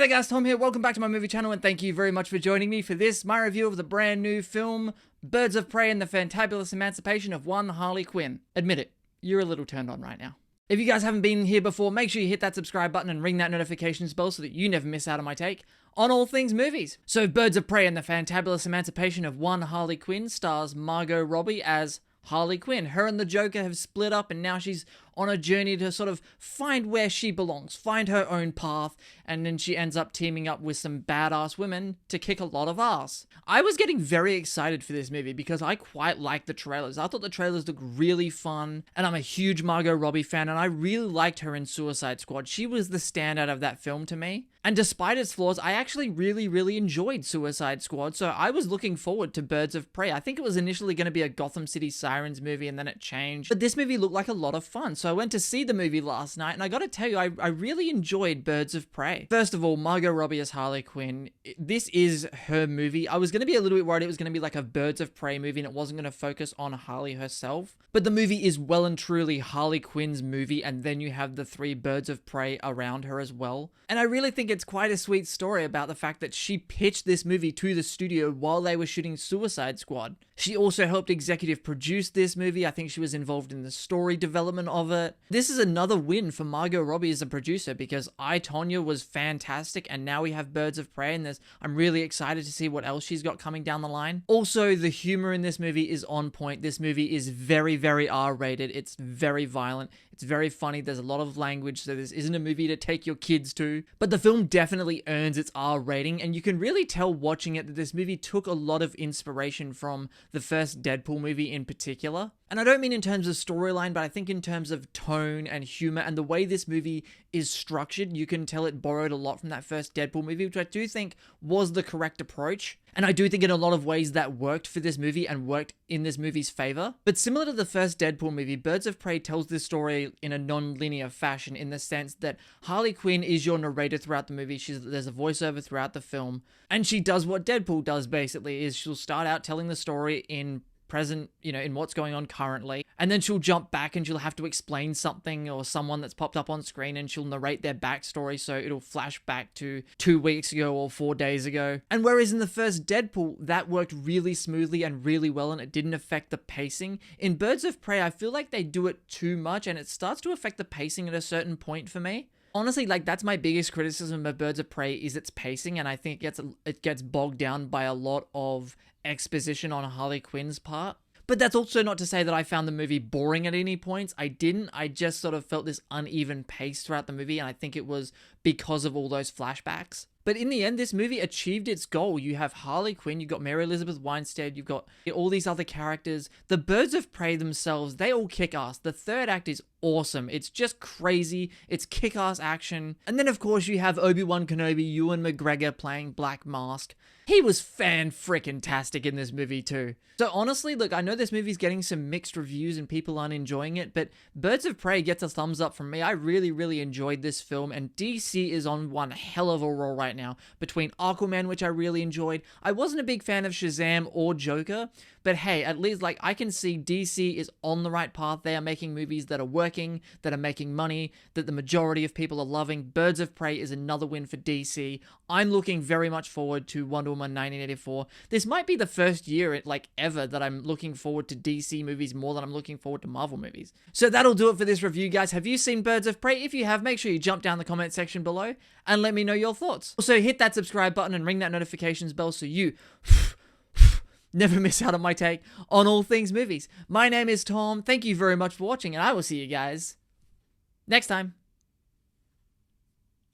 G'day guys, Tom here, welcome back to my movie channel and thank you very much for joining me for this, my review of the brand new film, Birds of Prey and the Fantabulous Emancipation of one Harley Quinn. Admit it, you're a little turned on right now. If you guys haven't been here before, make sure you hit that subscribe button and ring that notifications bell so that you never miss out on my take on all things movies. So Birds of Prey and the Fantabulous Emancipation of one Harley Quinn stars Margot Robbie as Harley Quinn. Her and the Joker have split up and now she's on a journey to sort of find where she belongs, find her own path, and then she ends up teaming up with some badass women to kick a lot of ass. I was getting very excited for this movie because I quite liked the trailers. I thought the trailers looked really fun, and I'm a huge Margot Robbie fan, and I really liked her in Suicide Squad. She was the standout of that film to me. And despite its flaws, I actually really enjoyed Suicide Squad, so I was looking forward to Birds of Prey. I think it was initially going to be a Gotham City Sirens movie, and then it changed. But this movie looked like a lot of fun, so I went to see the movie last night, and I gotta tell you, I really enjoyed Birds of Prey. First of all, Margot Robbie as Harley Quinn. This is her movie. I was going to be a little bit worried it was going to be like a Birds of Prey movie, and it wasn't going to focus on Harley herself. But the movie is well and truly Harley Quinn's movie, and then you have the three Birds of Prey around her as well. And I really think it's quite a sweet story about the fact that she pitched this movie to the studio while they were shooting Suicide Squad. She also helped executive produce this movie. I think she was involved in the story development of it. This is another win for Margot Robbie as a producer because I, Tonya was fantastic, and now we have Birds of Prey, and I'm really excited to see what else she's got coming down the line. Also, the humor in this movie is on point. This movie is very R-rated. It's very violent. It's very funny. There's a lot of language, so this isn't a movie to take your kids to. But the film definitely earns its R rating, and you can really tell watching it that this movie took a lot of inspiration from the first Deadpool movie in particular. And I don't mean in terms of storyline, but I think in terms of tone and humor and the way this movie is structured, you can tell it borrowed a lot from that first Deadpool movie, which I do think was the correct approach. And I do think in a lot of ways that worked for this movie and worked in this movie's favor. But similar to the first Deadpool movie, Birds of Prey tells this story in a non-linear fashion in the sense that Harley Quinn is your narrator throughout the movie. There's a voiceover throughout the film, and she does what Deadpool does basically, is she'll start out telling the story in present, in what's going on currently, and then she'll jump back and she'll have to explain something or someone that's popped up on screen, and she'll narrate their backstory, so it'll flash back to 2 weeks ago or 4 days ago. And whereas in the first Deadpool, that worked really smoothly and really well, and it didn't affect the pacing, in Birds of Prey, I feel like they do it too much, and it starts to affect the pacing at a certain point for me. Honestly, that's my biggest criticism of Birds of Prey is its pacing, and I think it gets bogged down by a lot of exposition on Harley Quinn's part. But that's also not to say that I found the movie boring at any points. I didn't. I just sort of felt this uneven pace throughout the movie, and I think it was because of all those flashbacks. But in the end, this movie achieved its goal. You have Harley Quinn, you've got Mary Elizabeth Winstead, you've got all these other characters. The Birds of Prey themselves, they all kick ass. The third act is awesome. It's just crazy. It's kick-ass action. And then, of course, you have Obi-Wan Kenobi, Ewan McGregor playing Black Mask. He was fan-frickin-tastic in this movie too. So honestly, look, I know this movie's getting some mixed reviews and people aren't enjoying it, but Birds of Prey gets a thumbs up from me. I really enjoyed this film, and DC is on one hell of a roll right now. Between Aquaman, which I really enjoyed, I wasn't a big fan of Shazam or Joker, but hey, at least I can see DC is on the right path. They are making movies that are working, that are making money, that the majority of people are loving. Birds of Prey is another win for DC. I'm looking very much forward to Wonder Woman 1984. This might be the first year ever that I'm looking forward to DC movies more than I'm looking forward to Marvel movies. So that'll do it for this review, guys. Have you seen Birds of Prey? If you have, make sure you jump down the comment section below and let me know your thoughts. Also, hit that subscribe button and ring that notifications bell so you never miss out on my take on all things movies. My name is Tom. Thank you very much for watching, and I will see you guys next time.